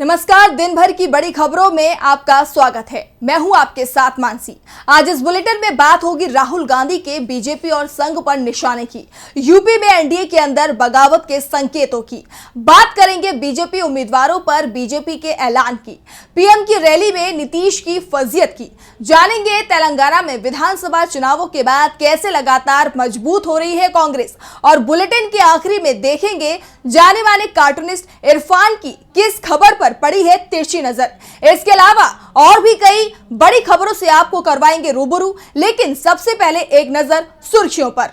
नमस्कार, दिन भर की बड़ी खबरों में आपका स्वागत है। मैं हूं आपके साथ मानसी। आज इस बुलेटिन में बात होगी राहुल गांधी के बीजेपी और संघ पर निशाने की, यूपी में एनडीए के अंदर बगावत के संकेतों की। बात करेंगे बीजेपी उम्मीदवारों पर बीजेपी के ऐलान की, पीएम की रैली में नीतीश की फजीयत की। जानेंगे तेलंगाना में विधानसभा चुनावों के बाद कैसे लगातार मजबूत हो रही है कांग्रेस, और बुलेटिन के आखिरी में देखेंगे जाने माने कार्टूनिस्ट इरफान की किस खबर पर पड़ी है तिरछी नजर। इसके अलावा और भी कई बड़ी खबरों से आपको करवाएंगे रूबरू, लेकिन सबसे पहले एक नजर सुर्खियों पर।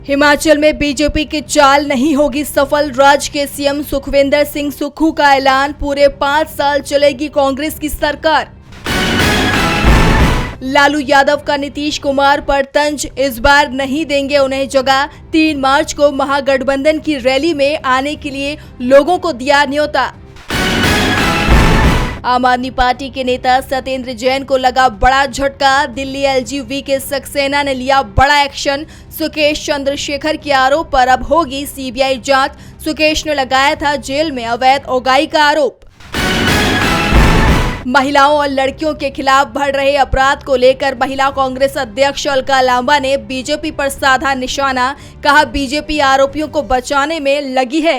हिमाचल में बीजेपी की चाल नहीं होगी सफल, राज्य के सीएम सुखविंदर सिंह सुक्खू का ऐलान, पूरे 5 साल चलेगी कांग्रेस की सरकार। लालू यादव का नीतीश कुमार पर तंज, इस बार नहीं देंगे उन्हें जगह, 3 मार्च को महागठबंधन की रैली में आने के लिए लोगों को दिया न्योता। आम आदमी पार्टी के नेता सत्येंद्र जैन को लगा बड़ा झटका, दिल्ली एलजीबी के सक्सेना ने लिया बड़ा एक्शन, सुकेश चंद्रशेखर के आरोप पर अब होगी सीबीआई जांच, सुकेश ने लगाया था जेल में अवैध उगाही का आरोप। महिलाओं और लड़कियों के खिलाफ बढ़ रहे अपराध को लेकर महिला कांग्रेस अध्यक्ष अलका लांबा ने बीजेपी पर साधा निशाना, कहा बीजेपी आरोपियों को बचाने में लगी है।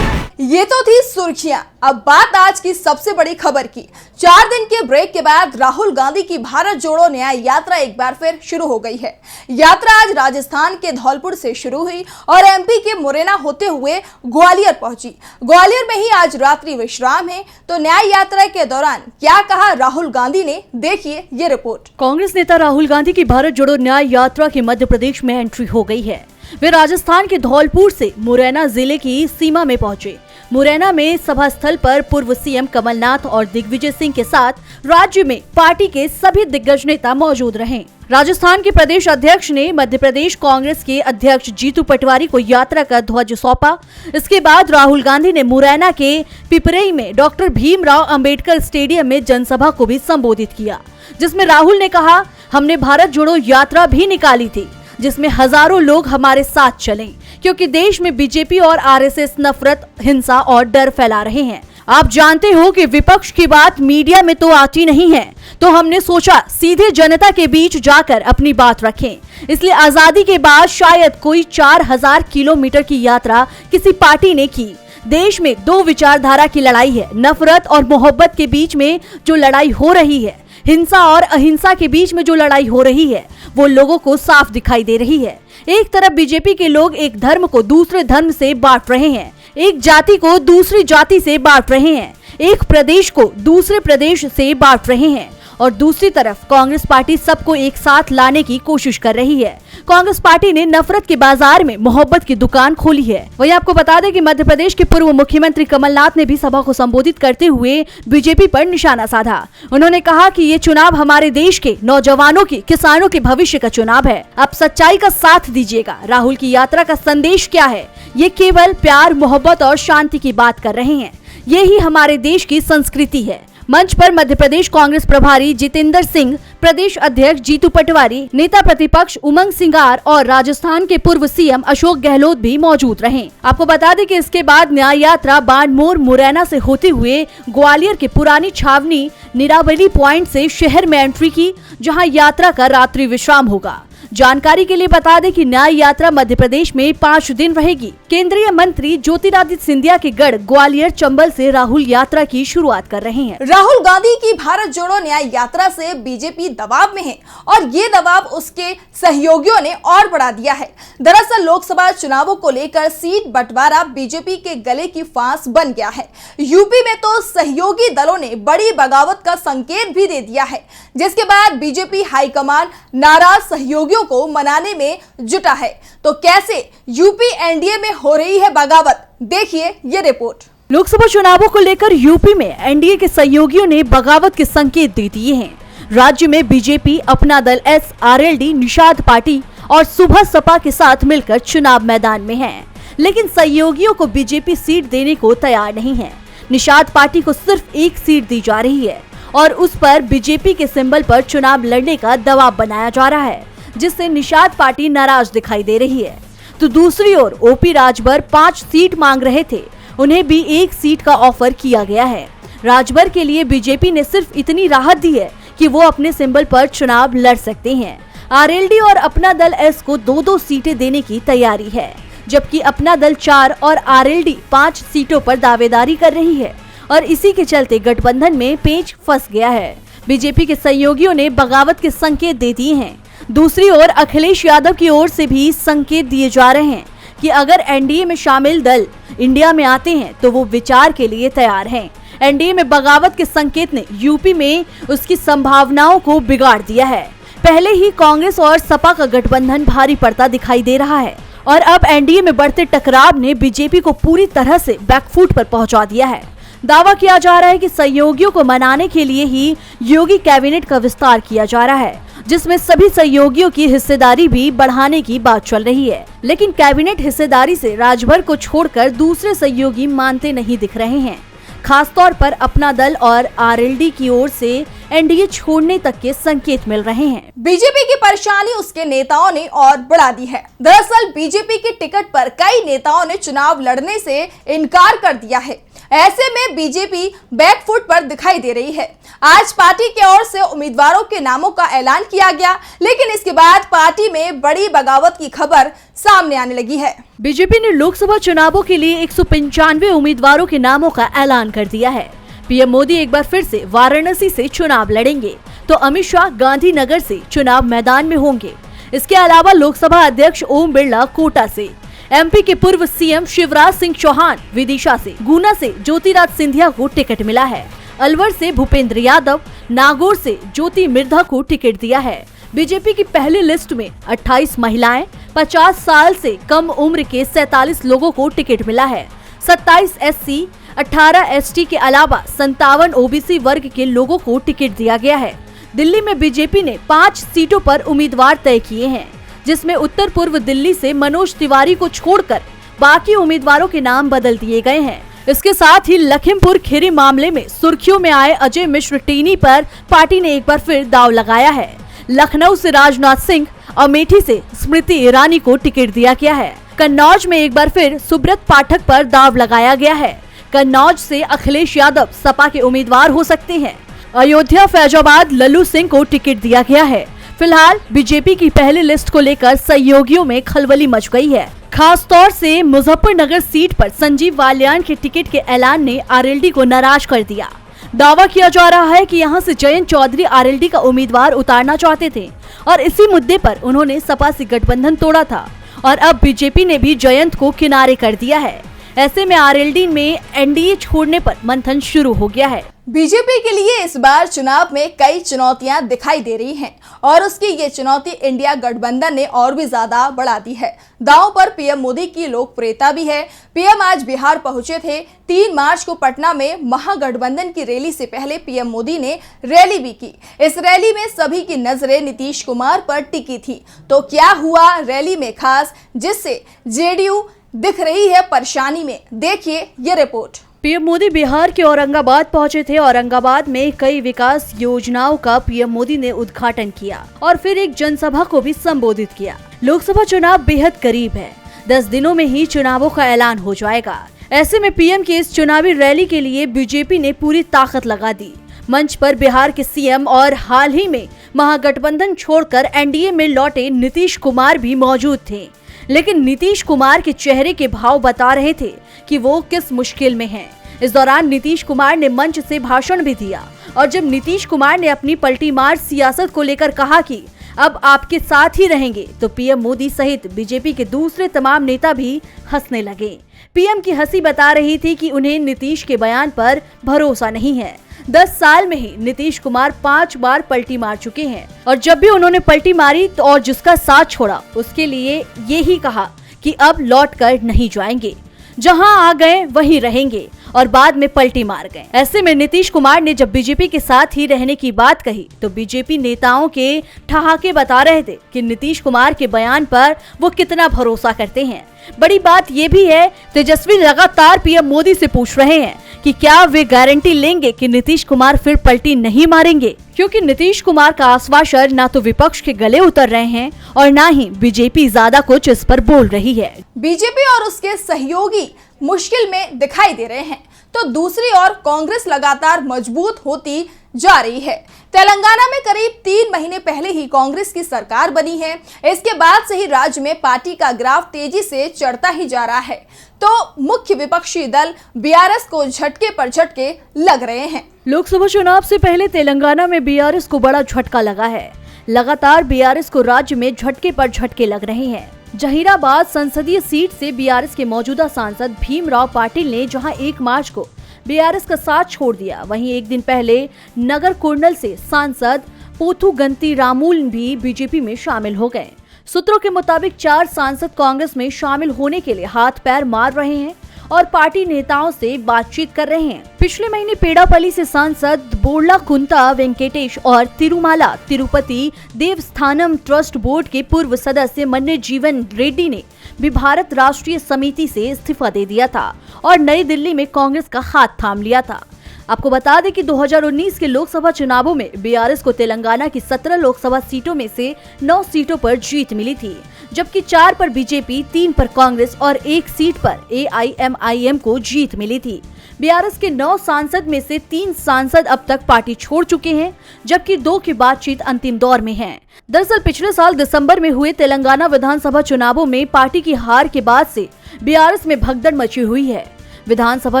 ये तो थी सुर्खियां। अब बात आज की सबसे बड़ी खबर की। 4 दिन के ब्रेक के बाद राहुल गांधी की भारत जोड़ो न्याय यात्रा एक बार फिर शुरू हो गई है। यात्रा आज राजस्थान के धौलपुर से शुरू हुई और एमपी के मुरैना होते हुए ग्वालियर पहुंची। ग्वालियर में ही आज रात्रि विश्राम है। तो न्याय यात्रा के दौरान क्या कहा राहुल गांधी ने, देखिए ये रिपोर्ट। कांग्रेस नेता राहुल गांधी की भारत जोड़ो न्याय यात्रा की मध्य प्रदेश में एंट्री हो गई है। वे राजस्थान के धौलपुर से मुरैना जिले की सीमा में पहुंचे। मुरैना में सभा स्थल पर पूर्व सीएम कमलनाथ और दिग्विजय सिंह के साथ राज्य में पार्टी के सभी दिग्गज नेता मौजूद रहे। राजस्थान के प्रदेश अध्यक्ष ने मध्य प्रदेश कांग्रेस के अध्यक्ष जीतू पटवारी को यात्रा का ध्वज सौंपा। इसके बाद राहुल गांधी ने मुरैना के पिपरई में डॉक्टर भीमराव अंबेडकर स्टेडियम में जनसभा को भी संबोधित किया, जिसमें राहुल ने कहा, हमने भारत जोड़ो यात्रा भी निकाली थी जिसमें हजारों लोग हमारे साथ चलें, क्योंकि देश में बीजेपी और आरएसएस नफरत, हिंसा और डर फैला रहे हैं। आप जानते हो कि विपक्ष की बात मीडिया में तो आती नहीं है, तो हमने सोचा सीधे जनता के बीच जाकर अपनी बात रखें। इसलिए आजादी के बाद शायद कोई 4000 किलोमीटर की यात्रा किसी पार्टी ने की। देश में 2 विचारधारा की लड़ाई है, नफरत और मोहब्बत के बीच में जो लड़ाई हो रही है, हिंसा और अहिंसा के बीच में जो लड़ाई हो रही है, वो लोगों को साफ दिखाई दे रही है। एक तरफ बीजेपी के लोग एक धर्म को दूसरे धर्म से बांट रहे हैं, एक जाति को दूसरी जाति से बांट रहे हैं, एक प्रदेश को दूसरे प्रदेश से बांट रहे हैं, और दूसरी तरफ कांग्रेस पार्टी सबको एक साथ लाने की कोशिश कर रही है। कांग्रेस पार्टी ने नफरत के बाजार में मोहब्बत की दुकान खोली है। वहीं आपको बता दें कि मध्य प्रदेश के पूर्व मुख्यमंत्री कमलनाथ ने भी सभा को संबोधित करते हुए बीजेपी पर निशाना साधा। उन्होंने कहा कि ये चुनाव हमारे देश के नौजवानों की, किसानों के भविष्य का चुनाव है। आप सच्चाई का साथ दीजिएगा। राहुल की यात्रा का संदेश क्या है? ये केवल प्यार, मोहब्बत और शांति की बात कर रहे हैं। यही हमारे देश की संस्कृति है। मंच पर मध्य प्रदेश कांग्रेस प्रभारी जितेंद्र सिंह, प्रदेश अध्यक्ष जीतू पटवारी, नेता प्रतिपक्ष उमंग सिंगार और राजस्थान के पूर्व सीएम अशोक गहलोत भी मौजूद रहे। आपको बता दें कि इसके बाद न्याय यात्रा बाड़मेर मुरैना से होते हुए ग्वालियर के पुरानी छावनी निरावली पॉइंट से शहर में एंट्री की, जहां यात्रा का रात्रि विश्राम होगा। जानकारी के लिए बता दें कि न्याय यात्रा मध्य प्रदेश में 5 दिन रहेगी। केंद्रीय मंत्री ज्योतिरादित्य सिंधिया के गढ़ ग्वालियर चंबल से राहुल यात्रा की शुरुआत कर रहे हैं। राहुल गांधी की भारत जोड़ो न्याय यात्रा से बीजेपी दबाव में है, और ये दबाव उसके सहयोगियों ने और बढ़ा दिया है। दरअसल लोकसभा चुनावों को लेकर सीट बंटवारा बीजेपी के गले की फांस बन गया है। यूपी में तो सहयोगी दलों ने बड़ी बगावत का संकेत भी दे दिया है, जिसके बाद बीजेपी हाईकमान नाराज सहयोगियों को मनाने में जुटा है। तो कैसे यूपी एनडीए में हो रही है बगावत, देखिए ये रिपोर्ट। लोकसभा चुनावों को लेकर यूपी में एनडीए के सहयोगियों ने बगावत के संकेत दे दिए हैं। राज्य में बीजेपी अपना दल एसआरएलडी, निषाद पार्टी और सुबह सपा के साथ मिलकर चुनाव मैदान में है, लेकिन सहयोगियों को बीजेपी सीट देने को तैयार नहीं है। निषाद पार्टी को सिर्फ 1 सीट दी जा रही है और उस पर बीजेपी के सिंबल पर चुनाव लड़ने का दबाव बनाया जा रहा है, जिससे निषाद पार्टी नाराज दिखाई दे रही है। तो दूसरी ओर ओपी राजभर 5 सीट मांग रहे थे, उन्हें भी 1 सीट का ऑफर किया गया है। राजभर के लिए बीजेपी ने सिर्फ इतनी राहत दी है कि वो अपने सिंबल पर चुनाव लड़ सकते हैं। आरएलडी और अपना दल एस को 2-2 सीटें देने की तैयारी है, जबकि अपना दल 4 और आरएलडी 5 सीटों पर दावेदारी कर रही है और इसी के चलते गठबंधन में पेच फंस गया है। बीजेपी के सहयोगियों ने बगावत के संकेत दे दिए हैं। दूसरी ओर अखिलेश यादव की ओर से भी संकेत दिए जा रहे हैं कि अगर एनडीए में शामिल दल इंडिया में आते हैं तो वो विचार के लिए तैयार हैं। एनडीए में बगावत के संकेत ने यूपी में उसकी संभावनाओं को बिगाड़ दिया है। पहले ही कांग्रेस और सपा का गठबंधन भारी पड़ता दिखाई दे रहा है और अब एनडीए में बढ़ते टकराव ने बीजेपी को पूरी तरह से बैकफुट पर पहुंचा दिया है। दावा किया जा रहा है कि सहयोगियों को मनाने के लिए ही योगी कैबिनेट का विस्तार किया जा रहा है, जिसमें सभी सहयोगियों की हिस्सेदारी भी बढ़ाने की बात चल रही है। लेकिन कैबिनेट हिस्सेदारी से राजभर को छोड़कर दूसरे सहयोगी मानते नहीं दिख रहे हैं। खासतौर पर अपना दल और आरएलडी की ओर से एनडीए छोड़ने तक के संकेत मिल रहे हैं। बीजेपी की परेशानी उसके नेताओं ने और बढ़ा दी है। दरअसल बीजेपी के टिकट पर कई नेताओं ने चुनाव लड़ने से इनकार कर दिया है। ऐसे में बीजेपी बैकफुट पर दिखाई दे रही है। आज पार्टी की ओर से उम्मीदवारों के नामों का ऐलान किया गया, लेकिन इसके बाद पार्टी में बड़ी बगावत की खबर सामने आने लगी है। बीजेपी ने लोकसभा चुनावों के लिए 195 उम्मीदवारों के नामों का ऐलान कर दिया है। पीएम मोदी एक बार फिर से वाराणसी से चुनाव लड़ेंगे, तो अमित शाह गांधीनगर से चुनाव मैदान में होंगे। इसके अलावा लोकसभा अध्यक्ष ओम बिरला कोटा से, एमपी के पूर्व सीएम शिवराज सिंह चौहान विदिशा से, गुना से ज्योतिरादित्य सिंधिया को टिकट मिला है। अलवर से भूपेंद्र यादव, नागौर से ज्योति मिर्धा को टिकट दिया है। बीजेपी की पहली लिस्ट में 28 महिलाएं, 50 साल से कम उम्र के 47 लोगों को टिकट मिला है। 27 एससी, 18 एसटी के अलावा 57 ओबीसी वर्ग के लोगों को टिकट दिया गया है। दिल्ली में बीजेपी ने 5 सीटों पर उम्मीदवार तय किए हैं, जिसमें उत्तर पूर्व दिल्ली से मनोज तिवारी को छोड़कर बाकी उम्मीदवारों के नाम बदल दिए गए हैं। इसके साथ ही लखीमपुर खीरी मामले में सुर्खियों में आए अजय मिश्र टीनी पर पार्टी ने एक बार फिर दांव लगाया है। लखनऊ से राजनाथ सिंह, अमेठी से स्मृति ईरानी को टिकट दिया गया है। कन्नौज में एक बार फिर सुब्रत पाठक पर दांव लगाया गया है। कन्नौज से अखिलेश यादव सपा के उम्मीदवार हो सकते हैं। अयोध्या फैजाबाद लल्लू सिंह को टिकट दिया गया है। फिलहाल बीजेपी की पहली लिस्ट को लेकर सहयोगियों में खलबली मच गई है। खास तौर से मुजफ्फरनगर सीट पर संजीव बालियान के टिकट के ऐलान ने आरएलडी को नाराज कर दिया। दावा किया जा रहा है कि यहां से जयंत चौधरी आरएलडी का उम्मीदवार उतारना चाहते थे और इसी मुद्दे पर उन्होंने सपा से गठबंधन तोड़ा था और अब बीजेपी ने भी जयंत को किनारे कर दिया है। ऐसे में आरएलडी में एनडीए छोड़ने पर मंथन शुरू हो गया है। बीजेपी के लिए इस बार चुनाव में कई चुनौतियां दिखाई दे रही हैं और उसकी ये चुनौती इंडिया गठबंधन ने और भी ज्यादा बढ़ा दी है। दांव पर पीएम मोदी की लोकप्रियता भी है। पीएम आज बिहार पहुंचे थे। 3 मार्च को पटना में महागठबंधन की रैली से पहले पीएम मोदी ने रैली भी की। इस रैली में सभी की नजरें नीतीश कुमार पर टिकी थी। तो क्या हुआ रैली में खास, जिससे जेडीयू दिख रही है परेशानी में? देखिए ये रिपोर्ट। पीएम मोदी बिहार के औरंगाबाद पहुंचे थे। औरंगाबाद में कई विकास योजनाओं का पीएम मोदी ने उद्घाटन किया और फिर एक जनसभा को भी संबोधित किया। लोकसभा चुनाव बेहद करीब है। 10 दिनों में ही चुनावों का ऐलान हो जाएगा। ऐसे में पीएम की इस चुनावी रैली के लिए बीजेपी ने पूरी ताकत लगा दी। मंच पर बिहार के सीएम और हाल ही में महागठबंधन छोड़कर एनडीए में लौटे नीतीश कुमार भी मौजूद थे। लेकिन नीतीश कुमार के चेहरे के भाव बता रहे थे कि वो किस मुश्किल में हैं। इस दौरान नीतीश कुमार ने मंच से भाषण भी दिया और जब नीतीश कुमार ने अपनी पलटी मार सियासत को लेकर कहा कि अब आपके साथ ही रहेंगे, तो पीएम मोदी सहित बीजेपी के दूसरे तमाम नेता भी हंसने लगे। पीएम की हंसी बता रही थी कि उन्हें नीतीश के बयान पर भरोसा नहीं है। 10 साल में ही नीतीश कुमार 5 बार पलटी मार चुके हैं और जब भी उन्होंने पलटी मारी तो और जिसका साथ छोड़ा उसके लिए ये ही कहा कि अब लौट कर नहीं जाएंगे, जहां आ गए वहीं रहेंगे और बाद में पलटी मार गए। ऐसे में नीतीश कुमार ने जब बीजेपी के साथ ही रहने की बात कही तो बीजेपी नेताओं के ठहाके बता रहे थे कि नीतीश कुमार के बयान पर वो कितना भरोसा करते हैं। बड़ी बात ये भी है, तेजस्वी लगातार पीएम मोदी से पूछ रहे हैं कि क्या वे गारंटी लेंगे कि नीतीश कुमार फिर पलटी नहीं मारेंगे, क्योंकि नीतीश कुमार का आश्वासन न तो विपक्ष के गले उतर रहे हैं और न ही बीजेपी ज्यादा कुछ इस पर बोल रही है। बीजेपी और उसके सहयोगी मुश्किल में दिखाई दे रहे हैं तो दूसरी ओर कांग्रेस लगातार मजबूत होती जा रही है। तेलंगाना में करीब 3 महीने पहले ही कांग्रेस की सरकार बनी है। इसके बाद से ही राज्य में पार्टी का ग्राफ तेजी से चढ़ता ही जा रहा है। तो मुख्य विपक्षी दल बीआरएस को झटके पर झटके लग रहे हैं। लोकसभा चुनाव से पहले तेलंगाना में बीआरएस को बड़ा झटका लगा है। लगातार बीआरएस को राज्य में झटके पर झटके लग रहे हैं। जहीराबाद संसदीय सीट से बीआरएस के मौजूदा सांसद भीमराव पाटिल ने जहां 1 मार्च को बीआरएस का साथ छोड़ दिया, वहीं एक दिन पहले नगर कुर्नल से सांसद पोथुगंती रामुल भी बीजेपी में शामिल हो गए। सूत्रों के मुताबिक 4 सांसद कांग्रेस में शामिल होने के लिए हाथ पैर मार रहे हैं और पार्टी नेताओं से बातचीत कर रहे हैं। पिछले महीने पेड़ापल्ली से सांसद बोर्लाकुंता वेंकटेश और तिरुमाला तिरुपति देवस्थानम ट्रस्ट बोर्ड के पूर्व सदस्य मन्ने जीवन रेड्डी ने भी भारत राष्ट्रीय समिति से इस्तीफा दे दिया था और नई दिल्ली में कांग्रेस का हाथ थाम लिया था। आपको बता दें कि 2019 के लोकसभा चुनावों में बीआरएस को तेलंगाना की 17 लोकसभा सीटों में से 9 सीटों पर जीत मिली थी, जबकि 4 पर बीजेपी, 3 पर कांग्रेस और 1 सीट पर एआईएमआईएम को जीत मिली थी। बीआरएस के 9 सांसद में से 3 सांसद अब तक पार्टी छोड़ चुके हैं, जबकि 2 की बातचीत अंतिम दौर में है। दरअसल पिछले साल दिसंबर में हुए तेलंगाना विधानसभा चुनावों में पार्टी की हार के बाद से बीआरएस में भगदड़ मची हुई है। विधानसभा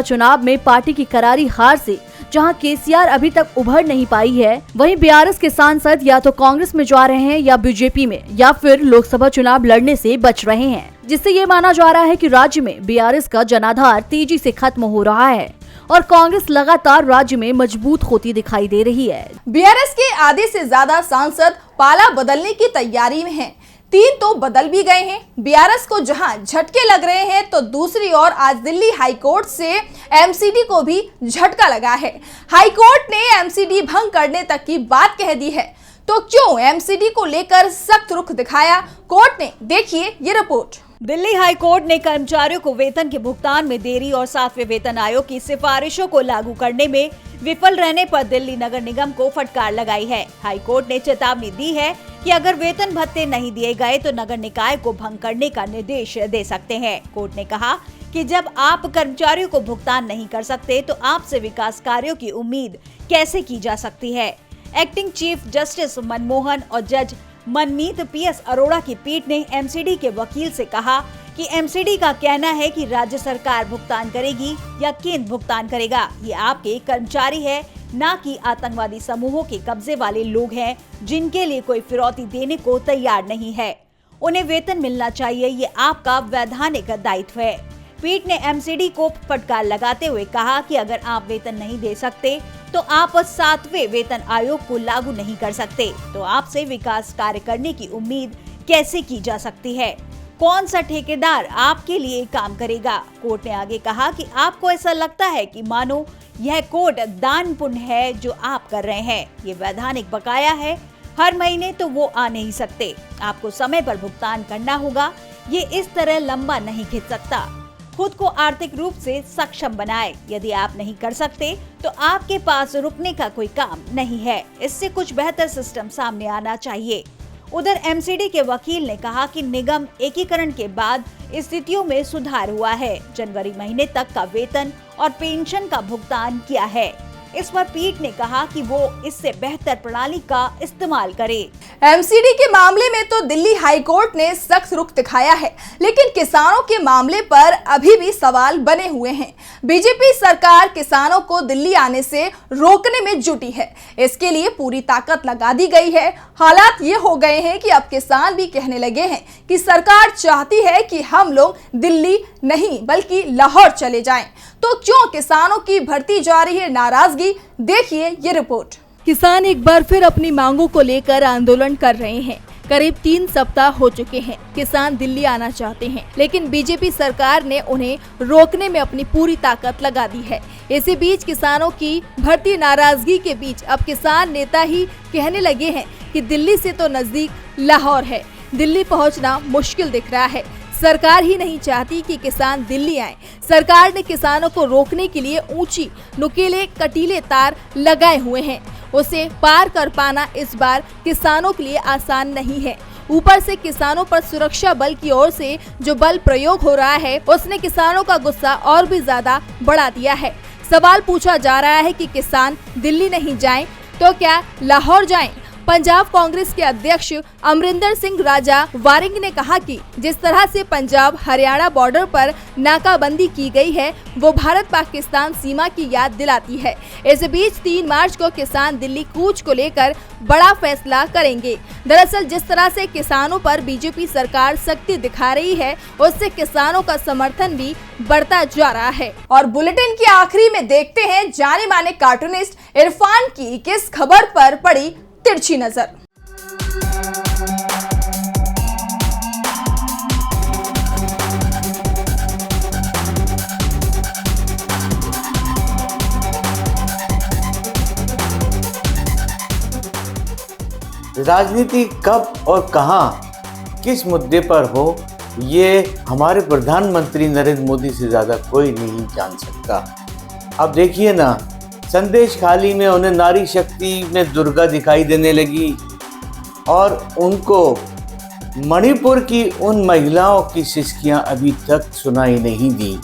चुनाव में पार्टी की करारी हार से जहां केसीआर अभी तक उभर नहीं पाई है, वहीं बीआरएस के सांसद या तो कांग्रेस में जा रहे हैं या बीजेपी में, या फिर लोकसभा चुनाव लड़ने से बच रहे हैं, जिससे ये माना जा रहा है कि राज्य में बीआरएस का जनाधार तेजी से खत्म हो रहा है और कांग्रेस लगातार राज्य में मजबूत होती दिखाई दे रही है। बीआरएस के आधे से ज्यादा सांसद पाला बदलने की तैयारी में हैं। 3 तो बदल भी गए हैं। बीआरएस को जहां झटके लग रहे हैं तो दूसरी ओर आज दिल्ली हाईकोर्ट से एमसीडी को भी झटका लगा है। हाईकोर्ट ने एमसीडी भंग करने तक की बात कह दी है। तो क्यों एमसीडी को लेकर सख्त रुख दिखाया कोर्ट ने, देखिए ये रिपोर्ट। दिल्ली हाईकोर्ट ने कर्मचारियों को वेतन के भुगतान में देरी और 7वें वेतन आयोग की सिफारिशों को लागू करने में विफल रहने पर दिल्ली नगर निगम को फटकार लगाई है। हाईकोर्ट ने चेतावनी दी है कि अगर वेतन भत्ते नहीं दिए गए तो नगर निकाय को भंग करने का निर्देश दे सकते हैं। कोर्ट ने कहा कि जब आप कर्मचारियों को भुगतान नहीं कर सकते तो आपसे विकास कार्यों की उम्मीद कैसे की जा सकती है। एक्टिंग चीफ जस्टिस मनमोहन और जज मनमीत पीएस अरोड़ा की पीठ ने एमसीडी के वकील से कहा कि एमसीडी का कहना है कि राज्य सरकार भुगतान करेगी या केंद्र भुगतान करेगा। ये आपके कर्मचारी है, न कि आतंकवादी समूहों के कब्जे वाले लोग हैं जिनके लिए कोई फिरौती देने को तैयार नहीं है। उन्हें वेतन मिलना चाहिए, ये आपका वैधानिक दायित्व है। पीठ ने एमसीडी को फटकार लगाते हुए कहा कि अगर आप वेतन नहीं दे सकते तो आप 7वें वेतन आयोग को लागू नहीं कर सकते, तो आपसे विकास कार्य करने की उम्मीद कैसे की जा सकती है। कौन सा ठेकेदार आपके लिए काम करेगा। कोर्ट ने आगे कहा कि आपको ऐसा लगता है कि मानो यह कोर्ट दान पुण्य है जो आप कर रहे हैं, ये वैधानिक बकाया है, हर महीने तो वो आ नहीं सकते, आपको समय पर भुगतान करना होगा, ये इस तरह लंबा नहीं खिंच सकता। खुद को आर्थिक रूप से सक्षम बनाए, यदि आप नहीं कर सकते तो आपके पास रुकने का कोई काम नहीं है, इससे कुछ बेहतर सिस्टम सामने आना चाहिए। उधर एमसीडी के वकील ने कहा कि निगम एकीकरण के बाद स्थितियों में सुधार हुआ है, जनवरी महीने तक का वेतन और पेंशन का भुगतान किया है। इस पर पीठ ने कहा कि वो इससे बेहतर प्रणाली का इस्तेमाल करे। एमसीडी के मामले में तो दिल्ली हाईकोर्ट ने सख्त रुख दिखाया है, लेकिन किसानों के मामले पर अभी भी सवाल बने हुए हैं। बीजेपी सरकार किसानों को दिल्ली आने से रोकने में जुटी है, इसके लिए पूरी ताकत लगा दी गई है। हालात ये हो गए हैं कि अब किसान भी कहने लगे हैं कि सरकार चाहती है कि हम लोग दिल्ली नहीं बल्कि लाहौर चले जाएं। तो क्यों किसानों की बढ़ती जा रही है नाराजगी, देखिए ये रिपोर्ट। किसान एक बार फिर अपनी मांगों को लेकर आंदोलन कर रहे हैं। करीब 3 सप्ताह हो चुके हैं। किसान दिल्ली आना चाहते हैं, लेकिन बीजेपी सरकार ने उन्हें रोकने में अपनी पूरी ताकत लगा दी है। इसी बीच किसानों की बढ़ती नाराजगी के बीच अब किसान नेता ही कहने लगे हैं कि दिल्ली से तो नजदीक लाहौर है, दिल्ली पहुंचना मुश्किल दिख रहा है। सरकार ही नहीं चाहती कि किसान दिल्ली आए। सरकार ने किसानों को रोकने के लिए ऊंची नुकीले कटीले तार लगाए हुए हैं। उसे पार कर पाना इस बार किसानों के लिए आसान नहीं है। ऊपर से किसानों पर सुरक्षा बल की ओर से जो बल प्रयोग हो रहा है, उसने किसानों का गुस्सा और भी ज्यादा बढ़ा दिया है। सवाल पूछा जा रहा है कि किसान दिल्ली नहीं जाएं तो क्या लाहौर जाएं? पंजाब कांग्रेस के अध्यक्ष अमरिंदर सिंह राजा वारिंग ने कहा कि जिस तरह से पंजाब हरियाणा बॉर्डर पर नाकाबंदी की गई है, वो भारत पाकिस्तान सीमा की याद दिलाती है। इस बीच 3 मार्च को किसान दिल्ली कूच को लेकर बड़ा फैसला करेंगे। दरअसल जिस तरह से किसानों पर बीजेपी सरकार सख्ती दिखा रही है, उससे किसानों का समर्थन भी बढ़ता जा रहा है। और बुलेटिन की आखिरी में देखते हैं जाने माने कार्टूनिस्ट इरफान की किस खबर पर पड़ी तिरछी नजर। राजनीति कब और कहां किस मुद्दे पर हो, ये हमारे प्रधानमंत्री नरेंद्र मोदी से ज़्यादा कोई नहीं जान सकता। अब देखिए ना, संदेश खाली में उन्हें नारी शक्ति में दुर्गा दिखाई देने लगी और उनको मणिपुर की उन महिलाओं की सिसकियां अभी तक सुनाई नहीं दी,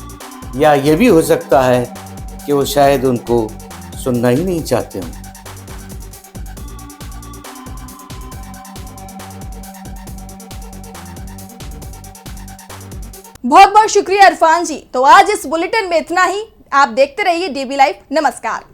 या ये भी हो सकता है कि वो शायद उनको सुनना ही नहीं चाहते हों। बहुत बहुत शुक्रिया इरफान जी। तो आज इस बुलेटिन में इतना ही। आप देखते रहिए डीबी लाइव। नमस्कार।